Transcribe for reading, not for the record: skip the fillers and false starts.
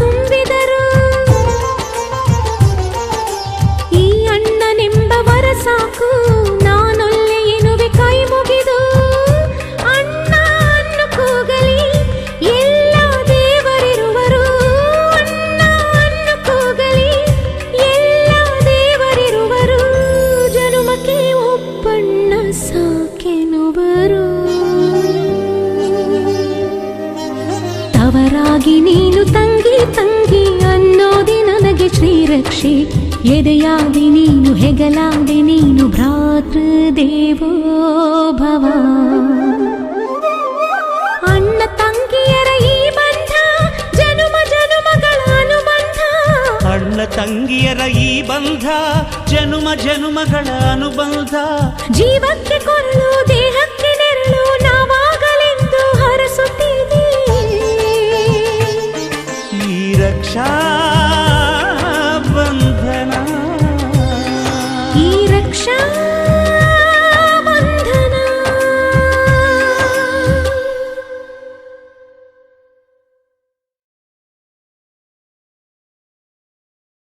ತುಂಬಿದರು. ಈ ಅಣ್ಣನೆಂಬವರ ಸಾಕು ನಾನೊಲ್ಲೆ ಎನ್ನುವೆ ಕೈ ಮುಗಿದು. ಅಣ್ಣ ಅನ್ನು ಕೂಗಲಿ ಎಲ್ಲ ದೇವರಿರುವರು. ಅಣ್ಣ ಅನ್ನು ಕೂಗಲಿ ಎಲ್ಲ ದೇವರಿರುವರು. ಜನುಮಕ್ಕೆ ಒಬ್ಬಣ್ಣ ಸಾಕೆನುವರು. ತವರಾಗಿ ನೀನು ತಂಗಿ ತಂಗಿ ಅನ್ನೋದಿ ನನಗೆ ಶ್ರೀರಕ್ಷೆ. ಎದೆಯಾದಿ ನೀನು ಹೆಗಲಾದೆ ನೀನು ಭ್ರಾತೃ ದೇವೋ ಭವ. ಅಣ್ಣ ತಂಗಿಯರ ಈ ಬಂಧ ಜನುಮ ಜನುಮಗಳ ಅನುಬಂಧ. ಅಣ್ಣ ತಂಗಿಯರ ಈ ಬಂಧ ಜನುಮ ಜನುಮಗಳ ಅನುಬಂಧ. ಜೀವಕ್ಕೆ ಕೊರಳು ದೇಹಕ್ಕೆ ನೆರಳು ನಾವಾಗಲೆಂದು ಹರಸುತ್ತೀವಿ. ಈ ರಕ್ಷಾ ಬಂಧನ ಈ ರಕ್ಷಾ